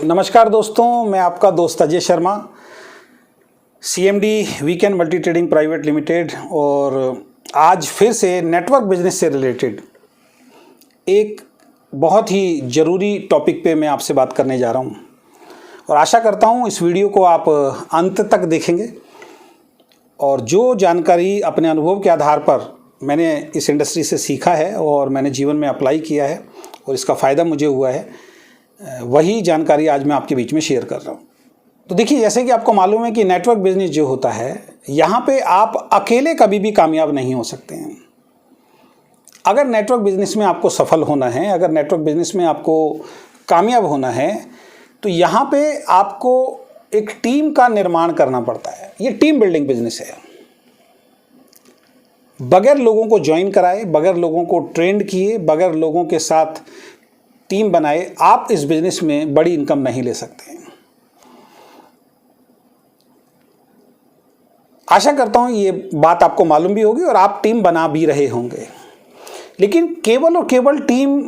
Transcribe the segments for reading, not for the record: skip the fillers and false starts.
नमस्कार दोस्तों, मैं आपका दोस्त Ajay Sharma, CMD weekend multi trading private limited. और आज फिर से नेटवर्क बिजनेस से रिलेटेड एक बहुत ही ज़रूरी टॉपिक पे मैं आपसे बात करने जा रहा हूँ और आशा करता हूँ इस वीडियो को आप अंत तक देखेंगे और जो जानकारी अपने अनुभव के आधार पर मैंने इस इंडस्ट्री से सीखा है और मैंने जीवन में अप्लाई किया है और इसका फ़ायदा मुझे हुआ है, वही जानकारी आज मैं आपके बीच में शेयर कर रहा हूँ। तो देखिए, जैसे कि आपको मालूम है कि नेटवर्क बिजनेस जो होता है, यहाँ पे आप अकेले कभी भी कामयाब नहीं हो सकते हैं। अगर नेटवर्क बिजनेस में आपको सफल होना है, अगर नेटवर्क बिजनेस में आपको कामयाब होना है, तो यहाँ पे आपको एक टीम का निर्माण करना पड़ता है। ये टीम बिल्डिंग बिजनेस है। बगैर लोगों को ज्वाइन कराए, बगैर लोगों को ट्रेंड किए, बगैर लोगों के साथ टीम बनाए, आप इस बिजनेस में बड़ी इनकम नहीं ले सकते हैं। आशा करता हूं ये बात आपको मालूम भी होगी और आप टीम बना भी रहे होंगे। लेकिन केवल और केवल टीम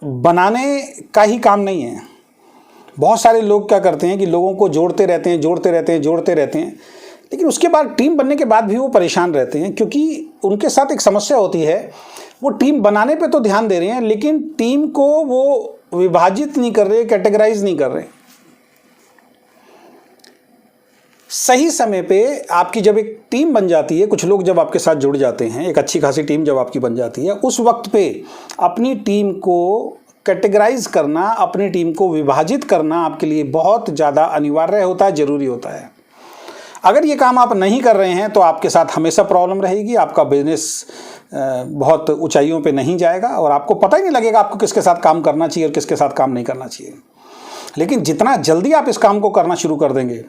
बनाने का ही काम नहीं है। बहुत सारे लोग क्या करते हैं कि लोगों को जोड़ते रहते हैं, लेकिन उसके बाद टीम बनने के बाद भी वो परेशान रहते हैं, क्योंकि उनके साथ एक समस्या होती है। वो टीम बनाने पे तो ध्यान दे रहे हैं, लेकिन टीम को वो विभाजित नहीं कर रहे, कैटेगराइज नहीं कर रहे। सही समय पे आपकी जब एक टीम बन जाती है, कुछ लोग जब आपके साथ जुड़ जाते हैं, एक अच्छी खासी टीम जब आपकी बन जाती है, उस वक्त पे अपनी टीम को कैटेगराइज करना, अपनी टीम को विभाजित करना आपके लिए बहुत ज़्यादा अनिवार्य होता है, ज़रूरी होता है। अगर ये काम आप नहीं कर रहे हैं तो आपके साथ हमेशा प्रॉब्लम रहेगी। आपका बिजनेस बहुत ऊंचाइयों पे नहीं जाएगा और आपको पता ही नहीं लगेगा आपको किसके साथ काम करना चाहिए और किसके साथ काम नहीं करना चाहिए। लेकिन जितना जल्दी आप इस काम को करना शुरू कर देंगे,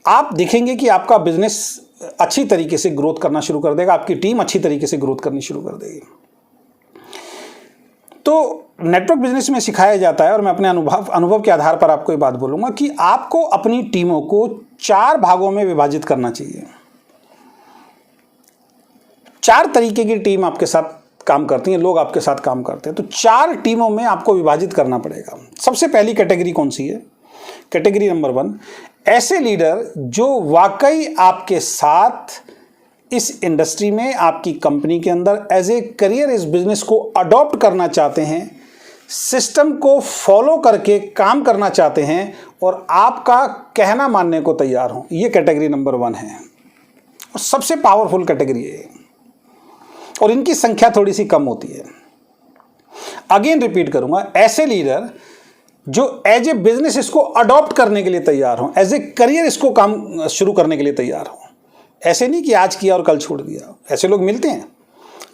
आप देखेंगे कि आपका बिजनेस अच्छी तरीके से ग्रोथ करना शुरू कर देगा, आपकी टीम अच्छी तरीके से ग्रोथ करनी शुरू कर देगी। तो नेटवर्क बिजनेस में सिखाया जाता है और मैं अपने अनुभव के आधार पर आपको ये बात बोलूँगा कि आपको अपनी टीमों को 4 भागों में विभाजित करना चाहिए। 4 तरीके की टीम आपके साथ काम करती हैं, लोग आपके साथ काम करते हैं, तो 4 टीमों में आपको विभाजित करना पड़ेगा। सबसे पहली कैटेगरी कौन सी है? कैटेगरी नंबर 1, ऐसे लीडर जो वाकई आपके साथ इस इंडस्ट्री में, आपकी कंपनी के अंदर एज ए करियर इस बिजनेस को अडॉप्ट करना चाहते हैं, सिस्टम को फॉलो करके काम करना चाहते हैं और आपका कहना मानने को तैयार हों। ये कैटेगरी नंबर 1 है और सबसे पावरफुल कैटेगरी है और इनकी संख्या थोड़ी सी कम होती है। अगेन रिपीट करूंगा, ऐसे लीडर जो एज ए बिजनेस इसको अडॉप्ट करने के लिए तैयार हों, एज ए करियर इसको काम शुरू करने के लिए तैयार हों। ऐसे नहीं कि आज किया और कल छोड़ दिया। ऐसे लोग मिलते हैं।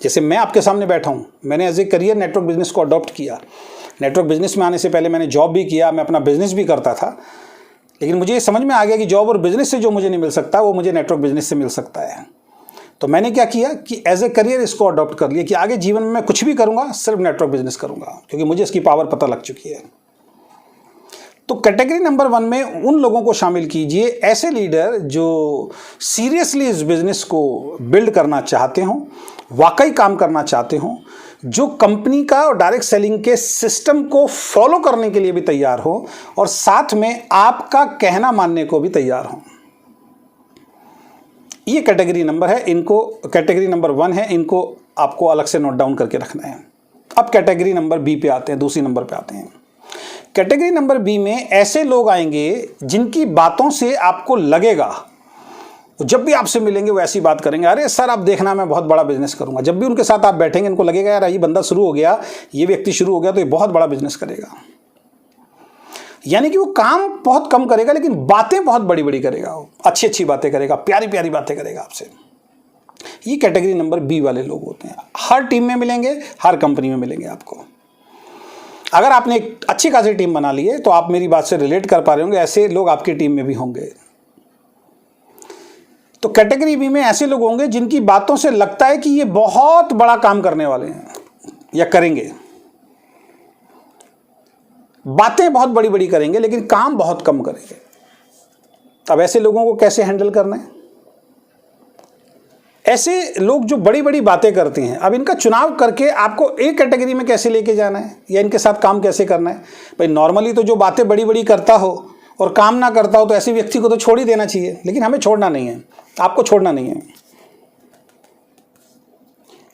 जैसे मैं आपके सामने बैठा हूँ, मैंने as a career network business को अडॉप्ट किया। नेटवर्क बिजनेस में आने से पहले मैंने जॉब भी किया, मैं अपना बिजनेस भी करता था, लेकिन मुझे ये समझ में आ गया कि जॉब और बिजनेस से जो मुझे नहीं मिल सकता वो मुझे नेटवर्क बिजनेस से मिल सकता है। तो मैंने क्या किया कि एज ए करियर इसको अडॉप्ट कर लिया कि आगे जीवन में मैं कुछ भी करूँगा, सिर्फ नेटवर्क बिजनेस करूँगा, क्योंकि मुझे इसकी पावर पता लग चुकी है। तो कैटेगरी नंबर 1 में उन लोगों को शामिल कीजिए, ऐसे लीडर जो सीरियसली इस बिजनेस को बिल्ड करना चाहते हों, वाकई काम करना चाहते हों, जो कंपनी का और डायरेक्ट सेलिंग के सिस्टम को फॉलो करने के लिए भी तैयार हो और साथ में आपका कहना मानने को भी तैयार हो। ये कैटेगरी नंबर है, इनको कैटेगरी नंबर 1 है, इनको आपको अलग से नोट डाउन करके रखना है। अब कैटेगरी नंबर बी पे आते हैं, दूसरी नंबर पे आते हैं। कैटेगरी नंबर बी में ऐसे लोग आएंगे जिनकी बातों से आपको लगेगा, जब भी आपसे मिलेंगे वो ऐसी बात करेंगे, अरे सर आप देखना मैं बहुत बड़ा बिजनेस करूंगा। जब भी उनके साथ आप बैठेंगे, इनको लगेगा यार ये बंदा शुरू हो गया, ये व्यक्ति शुरू हो गया तो ये बहुत बड़ा बिजनेस करेगा। यानी कि वो काम बहुत कम करेगा लेकिन बातें बहुत बड़ी बड़ी करेगा, अच्छी अच्छी बातें करेगा, प्यारी प्यारी बातें करेगा आपसे। ये कैटेगरी नंबर बी वाले लोग होते हैं। हर टीम में मिलेंगे, हर कंपनी में मिलेंगे आपको। अगर आपने एक अच्छी खासी टीम बना ली है तो आप मेरी बात से रिलेट कर पा रहे होंगे, ऐसे लोग आपकी टीम में भी होंगे। तो कैटेगरी बी में ऐसे लोग होंगे जिनकी बातों से लगता है कि ये बहुत बड़ा काम करने वाले हैं या करेंगे। बातें बहुत बड़ी बड़ी करेंगे लेकिन काम बहुत कम करेंगे। अब ऐसे लोगों को कैसे हैंडल करना है? ऐसे लोग जो बड़ी बड़ी बातें करते हैं, अब इनका चुनाव करके आपको एक कैटेगरी में कैसे लेके जाना है या इनके साथ काम कैसे करना है। भाई नॉर्मली तो जो बातें बड़ी बड़ी करता हो और काम ना करता हो तो ऐसे व्यक्ति को तो छोड़ ही देना चाहिए, लेकिन हमें छोड़ना नहीं है, आपको छोड़ना नहीं है।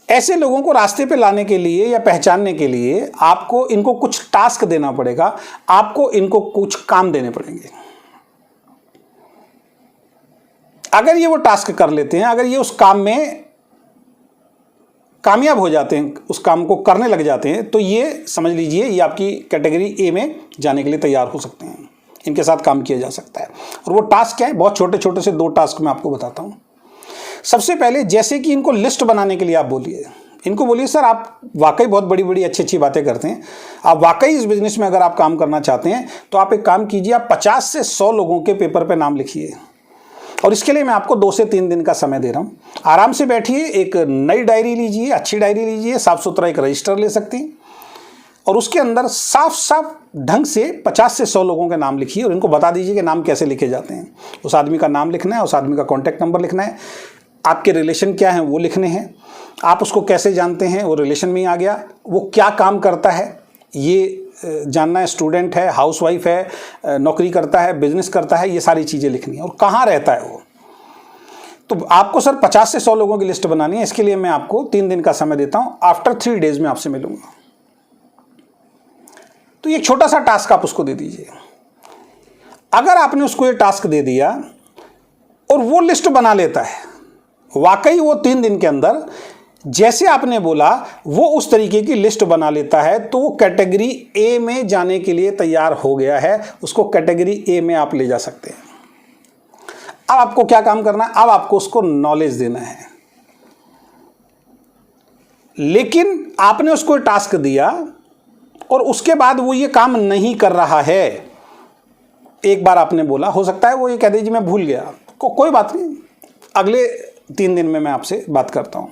ऐसे लोगों को रास्ते पे लाने के लिए या पहचानने के लिए आपको इनको कुछ टास्क देना पड़ेगा, आपको इनको कुछ काम देने पड़ेंगे। अगर ये वो टास्क कर लेते हैं, अगर ये उस काम में कामयाब हो जाते हैं, उस काम को करने लग जाते हैं, तो ये समझ लीजिए ये आपकी कैटेगरी ए में जाने के लिए तैयार हो सकते हैं। इनके साथ काम किया जा सकता है। और वो टास्क क्या है, बहुत छोटे छोटे से 2 टास्क मैं आपको बताता हूं। सबसे पहले जैसे कि इनको लिस्ट बनाने के लिए आप बोलिए, इनको बोलिए सर आप वाकई बहुत बड़ी बड़ी अच्छी अच्छी बातें करते हैं, आप वाकई इस बिजनेस में अगर आप काम करना चाहते हैं तो आप एक काम कीजिए, आप 50 से 100 लोगों के पेपर पे नाम लिखिए। और इसके लिए मैं आपको 2 से 3 दिन का समय दे रहा हूँ। आराम से बैठिए, एक नई डायरी लीजिए, अच्छी डायरी लीजिए, साफ सुथरा एक रजिस्टर ले सकती हैं और उसके अंदर साफ साफ ढंग से 50 से 100 लोगों के नाम लिखिए और इनको बता दीजिए कि नाम कैसे लिखे जाते हैं। उस आदमी का नाम लिखना है, उस आदमी का कॉन्टैक्ट नंबर लिखना है, आपके रिलेशन क्या हैं वो लिखने हैं, आप उसको कैसे जानते हैं वो रिलेशन में ही आ गया, वो क्या काम करता है ये जानना है, स्टूडेंट है, हाउसवाइफ है, नौकरी करता है, बिजनेस करता है, ये सारी चीज़ें लिखनी है और कहाँ रहता है वो। तो आपको सर 50 से 100 लोगों की लिस्ट बनानी है। इसके लिए मैं आपको 3 दिन का समय देता हूँ, आफ्टर 3 डेज में आपसे मिलूंगा। तो एक छोटा सा टास्क आप उसको दे दीजिए। अगर आपने उसको ये टास्क दे दिया और वो लिस्ट बना लेता है, वाकई वो 3 दिन के अंदर जैसे आपने बोला वो उस तरीके की लिस्ट बना लेता है, तो वो कैटेगरी ए में जाने के लिए तैयार हो गया है। उसको कैटेगरी ए में आप ले जा सकते हैं। अब आपको क्या काम करना है, अब आपको उसको नॉलेज देना है। लेकिन आपने उसको टास्क दिया और उसके बाद वो ये काम नहीं कर रहा है। एक बार आपने बोला, हो सकता है वो ये कह दीजिए मैं भूल गया, कोई बात नहीं, अगले 3 दिन में मैं आपसे बात करता हूँ।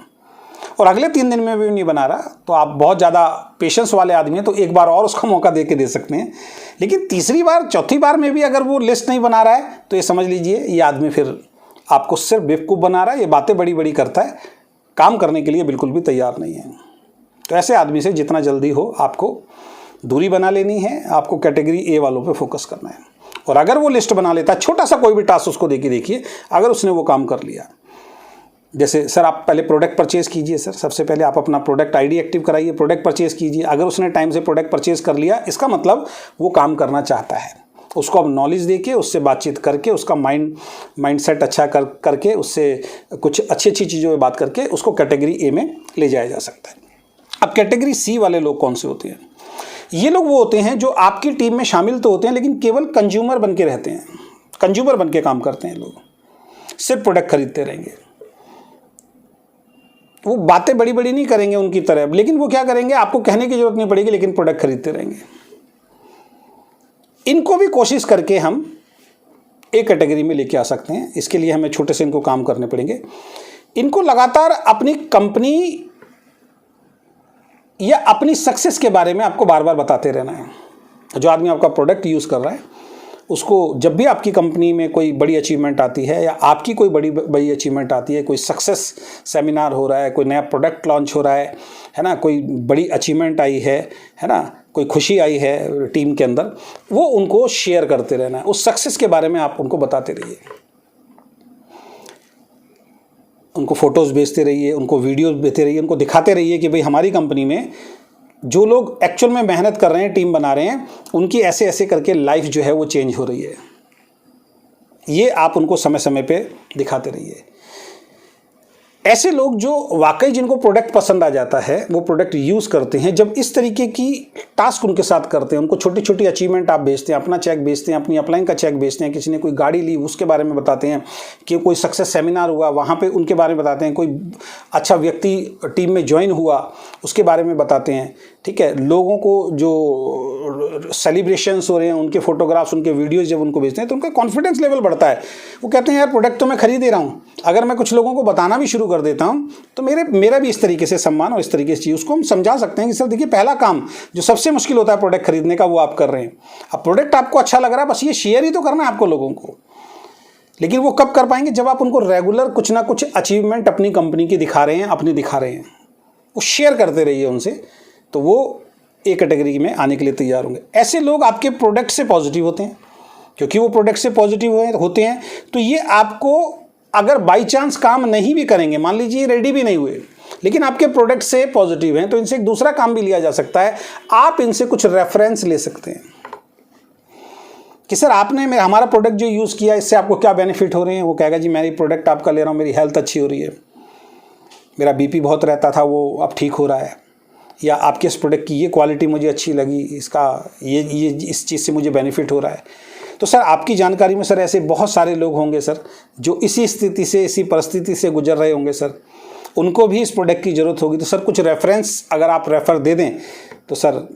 और अगले 3 दिन में भी नहीं बना रहा तो आप बहुत ज़्यादा पेशेंस वाले आदमी हैं तो एक बार और उसका मौका दे के दे सकते हैं। लेकिन तीसरी बार चौथी बार में भी अगर वो लिस्ट नहीं बना रहा है तो ये समझ लीजिए ये आदमी फिर आपको सिर्फ बेवकूफ़ बना रहा है, ये बातें बड़ी बड़ी करता है, काम करने के लिए बिल्कुल भी तैयार नहीं है। तो ऐसे आदमी से जितना जल्दी हो आपको दूरी बना लेनी है, आपको कैटेगरी ए वालों पे फोकस करना है। और अगर वो लिस्ट बना लेता है, छोटा सा कोई भी टास्क उसको दे के देखिए, अगर उसने वो काम कर लिया, जैसे सर आप पहले प्रोडक्ट परचेज़ कीजिए, सर सबसे पहले आप अपना प्रोडक्ट आईडी एक्टिव कराइए, प्रोडक्ट परचेज़ कीजिए। अगर उसने टाइम से प्रोडक्ट परचेज़ कर लिया, इसका मतलब वो काम करना चाहता है। उसको अब नॉलेज देके, उससे बातचीत करके, उसका माइंडसेट अच्छा करके, उससे कुछ अच्छी अच्छी चीज़ों में बात करके उसको कैटेगरी ए में ले जाया जा सकता है। अब कैटेगरी सी वाले लोग कौन से होते हैं? ये लोग वो होते हैं जो आपकी टीम में शामिल तो होते हैं लेकिन केवल कंज्यूमर बन के रहते हैं, कंज्यूमर बन के काम करते हैं। लोग सिर्फ प्रोडक्ट खरीदते रहेंगे, वो बातें बड़ी बड़ी नहीं करेंगे उनकी तरह, लेकिन वो क्या करेंगे, आपको कहने की जरूरत नहीं पड़ेगी, लेकिन प्रोडक्ट खरीदते रहेंगे। इनको भी कोशिश करके हम एक कैटेगरी में लेके आ सकते हैं। इसके लिए हमें छोटे से इनको काम करने पड़ेंगे। इनको लगातार अपनी कंपनी या अपनी सक्सेस के बारे में आपको बार बार बताते रहना है। जो आदमी आपका प्रोडक्ट यूज़ कर रहा है उसको जब भी आपकी कंपनी में कोई बड़ी अचीवमेंट आती है या आपकी कोई बड़ी अचीवमेंट आती है, कोई सक्सेस सेमिनार हो रहा है, कोई नया प्रोडक्ट लॉन्च हो रहा है ना, कोई बड़ी अचीवमेंट आई है ना, कोई खुशी आई है टीम के अंदर, वो उनको शेयर करते रहना है। उस सक्सेस के बारे में आप उनको बताते रहिए, उनको फ़ोटोज़ भेजते रहिए, उनको वीडियोज़ भेजते रहिए, उनको दिखाते रहिए कि भाई हमारी कंपनी में जो लोग एक्चुअल में मेहनत कर रहे हैं, टीम बना रहे हैं, उनकी ऐसे ऐसे करके लाइफ जो है वो चेंज हो रही है। ये आप उनको समय समय पे दिखाते रहिए। ऐसे लोग जो वाकई जिनको प्रोडक्ट पसंद आ जाता है वो प्रोडक्ट यूज़ करते हैं, जब इस तरीके की टास्क उनके साथ करते हैं, उनको छोटी छोटी अचीवमेंट आप भेजते हैं, अपना चेक भेजते हैं, अपनी अपलाइन का चेक भेजते हैं, किसी ने कोई गाड़ी ली उसके बारे में बताते हैं, कि कोई सक्सेस सेमिनार हुआ वहाँ पे उनके बारे में बताते हैं, कोई अच्छा व्यक्ति टीम में ज्वाइन हुआ उसके बारे में बताते हैं। ठीक है, लोगों को जो सेलिब्रेशंस हो रहे हैं उनके फोटोग्राफ्स, उनके वीडियोज़ जब उनको भेजते हैं तो उनका कॉन्फिडेंस लेवल बढ़ता है। वो कहते हैं यार प्रोडक्ट तो मैं खरीद ही रहा हूँ, अगर मैं कुछ लोगों को बताना भी शुरू कर देता हूँ तो मेरा भी इस तरीके से सम्मान और इस तरीके से चीज़, उसको हम समझा सकते हैं कि सर देखिए पहला काम जो सबसे मुश्किल होता है प्रोडक्ट खरीदने का वो आप कर रहे हैं। अब प्रोडक्ट आपको अच्छा लग रहा है, बस ये शेयर ही तो करना है आपको लोगों को। लेकिन वो कब कर पाएंगे? जब आप उनको रेगुलर कुछ ना कुछ अचीवमेंट अपनी कंपनी की दिखा रहे हैं, अपनी दिखा रहे हैं, वो शेयर करते रहिए उनसे, तो वो एक कैटेगरी में आने के लिए तैयार होंगे। ऐसे लोग आपके प्रोडक्ट से पॉजिटिव होते हैं, क्योंकि वो प्रोडक्ट से पॉजिटिव होते हैं तो ये आपको अगर बाई चांस काम नहीं भी करेंगे, मान लीजिए रेडी भी नहीं हुए, लेकिन आपके प्रोडक्ट से पॉजिटिव हैं, तो इनसे एक दूसरा काम भी लिया जा सकता है। आप इनसे कुछ रेफरेंस ले सकते हैं कि सर आपने हमारा प्रोडक्ट जो यूज़ किया इससे आपको क्या बेनिफिट हो रहे हैं। वो कहेगा जी मेरी प्रोडक्ट आपका ले रहा हूँ, मेरी हेल्थ अच्छी हो रही है, मेरा बीपी बहुत रहता था वो अब ठीक हो रहा है, या आपके इस प्रोडक्ट की ये क्वालिटी मुझे अच्छी लगी, इसका ये इस चीज़ से मुझे बेनिफिट हो रहा है। तो सर आपकी जानकारी में सर ऐसे बहुत सारे लोग होंगे सर जो इसी स्थिति से, इसी परिस्थिति से गुजर रहे होंगे सर, उनको भी इस प्रोडक्ट की ज़रूरत होगी। तो सर कुछ रेफरेंस अगर आप रेफ़र दे दें तो सर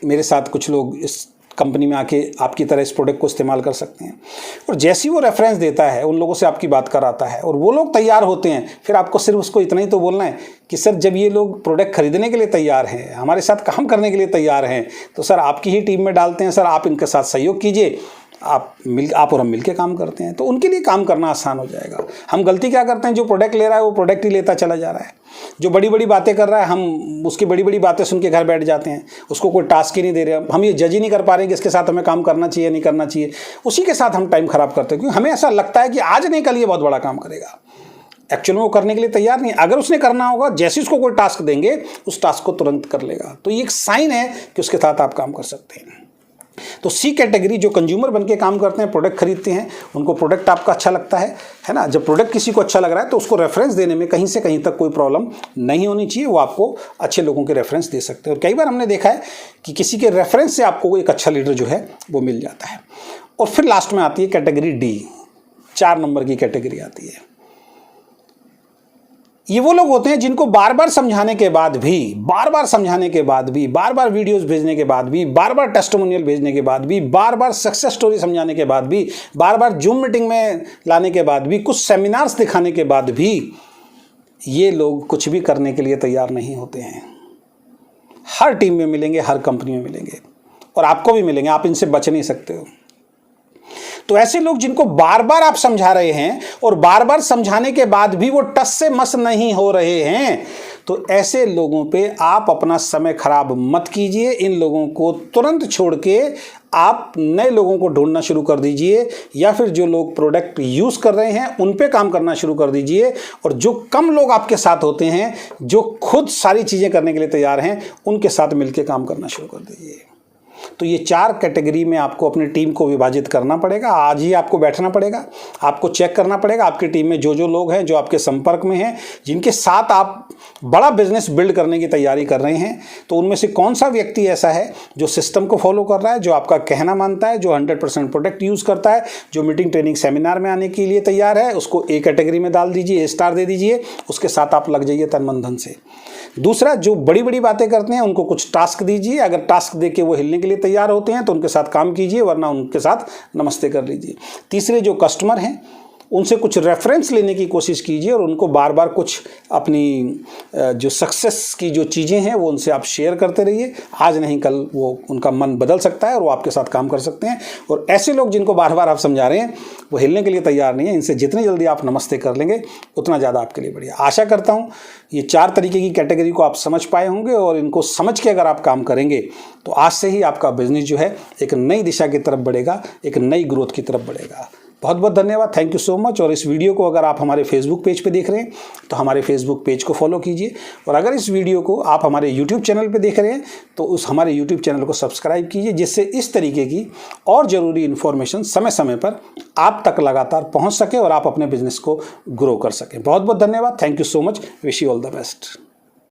मेरे साथ कुछ लोग इस कंपनी में आके आपकी तरह इस प्रोडक्ट को इस्तेमाल कर सकते हैं। और जैसे ही वो रेफरेंस देता है, उन लोगों से आपकी बात कराता है और वो लोग तैयार होते हैं, फिर आपको सिर्फ उसको इतना ही तो बोलना है कि सर जब ये लोग प्रोडक्ट खरीदने के लिए तैयार हैं, हमारे साथ काम करने के लिए तैयार हैं, तो सर आपकी ही टीम में डालते हैं, सर आप इनके साथ सहयोग कीजिए, आप और हम मिलके काम करते हैं, तो उनके लिए काम करना आसान हो जाएगा। हम गलती क्या करते हैं, जो प्रोडक्ट ले रहा है वो प्रोडक्ट ही लेता चला जा रहा है, जो बड़ी बड़ी बातें कर रहा है हम उसकी बड़ी बड़ी बातें सुन के घर बैठ जाते हैं, उसको कोई टास्क ही नहीं दे रहे, हम ये जज ही नहीं कर पा रहे कि इसके साथ हमें काम करना चाहिए नहीं करना चाहिए, उसी के साथ हम टाइम खराब करते हैं, क्योंकि हमें ऐसा लगता है कि आज नहीं कल ये बहुत बड़ा काम करेगा। एक्चुअल में वो करने के लिए तैयार नहीं। अगर उसने करना होगा, जैसे उसको कोई टास्क देंगे उस टास्क को तुरंत कर लेगा। तो ये एक साइन है कि उसके साथ आप काम कर सकते हैं। तो सी कैटेगरी जो कंज्यूमर बन के काम करते हैं, प्रोडक्ट खरीदते हैं, उनको प्रोडक्ट आपका अच्छा लगता है ना। जब प्रोडक्ट किसी को अच्छा लग रहा है तो उसको रेफरेंस देने में कहीं से कहीं तक कोई प्रॉब्लम नहीं होनी चाहिए, वो आपको अच्छे लोगों के रेफरेंस दे सकते हैं। और कई बार हमने देखा है कि किसी के रेफरेंस से आपको एक अच्छा लीडर जो है वो मिल जाता है। और फिर लास्ट में आती है कैटेगरी डी, 4 नंबर की कैटेगरी आती है। ये वो लोग होते हैं जिनको बार बार समझाने के बाद भी, बार बार वीडियोस भेजने के बाद भी, बार बार टेस्टिमोनियल भेजने के बाद भी, बार बार सक्सेस स्टोरी समझाने के बाद भी, बार बार जूम मीटिंग में लाने के बाद भी, कुछ सेमिनार्स दिखाने के बाद भी ये लोग कुछ भी करने के लिए तैयार नहीं होते हैं। हर टीम में मिलेंगे, हर कंपनी में मिलेंगे और आपको भी मिलेंगे, आप इनसे बच नहीं सकते हो। तो ऐसे लोग जिनको बार बार आप समझा रहे हैं और बार बार समझाने के बाद भी वो टस से मस नहीं हो रहे हैं, तो ऐसे लोगों पे आप अपना समय खराब मत कीजिए। इन लोगों को तुरंत छोड़ के आप नए लोगों को ढूंढना शुरू कर दीजिए, या फिर जो लोग प्रोडक्ट यूज़ कर रहे हैं उन पे काम करना शुरू कर दीजिए। और जो कम लोग आपके साथ होते हैं, जो खुद सारी चीज़ें करने के लिए तैयार हैं, उनके साथ मिलकर काम करना शुरू कर दीजिए। तो ये 4 कैटेगरी में आपको अपनी टीम को विभाजित करना पड़ेगा। आज ही आपको बैठना पड़ेगा, आपको चेक करना पड़ेगा आपकी टीम में जो जो लोग हैं, जो आपके संपर्क में हैं, जिनके साथ आप बड़ा बिजनेस बिल्ड करने की तैयारी कर रहे हैं, तो उनमें से कौन सा व्यक्ति ऐसा है जो सिस्टम को फॉलो कर रहा है, जो आपका कहना मानता है, जो 100% प्रोडक्ट यूज़ करता है, जो मीटिंग ट्रेनिंग सेमिनार में आने के लिए तैयार है, उसको ए कैटेगरी में डाल दीजिए, A स्टार दे दीजिए, उसके साथ आप लग जाइए तन मन धन से। दूसरा, जो बड़ी बड़ी बातें करते हैं उनको कुछ टास्क दीजिए, अगर टास्क दे के वो हिलने के लिए तैयार होते हैं तो उनके साथ काम कीजिए, वरना उनके साथ नमस्ते कर लीजिए। तीसरे, जो कस्टमर हैं उनसे कुछ रेफरेंस लेने की कोशिश कीजिए और उनको बार बार कुछ अपनी जो सक्सेस की जो चीज़ें हैं वो उनसे आप शेयर करते रहिए। आज नहीं कल वो उनका मन बदल सकता है और वो आपके साथ काम कर सकते हैं। और ऐसे लोग जिनको बार बार आप समझा रहे हैं वो हिलने के लिए तैयार नहीं है, इनसे जितनी जल्दी आप नमस्ते कर लेंगे उतना ज़्यादा आपके लिए बढ़िया। आशा करता हूँ ये 4 तरीके की कैटेगरी को आप समझ पाए होंगे, और इनको समझ के अगर आप काम करेंगे तो आज से ही आपका बिजनेस जो है एक नई दिशा की तरफ बढ़ेगा, एक नई ग्रोथ की तरफ बढ़ेगा। बहुत बहुत धन्यवाद, थैंक यू सो मच। और इस वीडियो को अगर आप हमारे फेसबुक पेज पे देख रहे हैं तो हमारे फेसबुक पेज को फॉलो कीजिए, और अगर इस वीडियो को आप हमारे यूट्यूब चैनल पे देख रहे हैं तो उस हमारे यूट्यूब चैनल को सब्सक्राइब कीजिए, जिससे इस तरीके की और ज़रूरी इन्फॉर्मेशन समय समय पर आप तक लगातार पहुँच सके और आप अपने बिजनेस को ग्रो कर सकें। बहुत बहुत धन्यवाद, thank you so much, wish you all the best.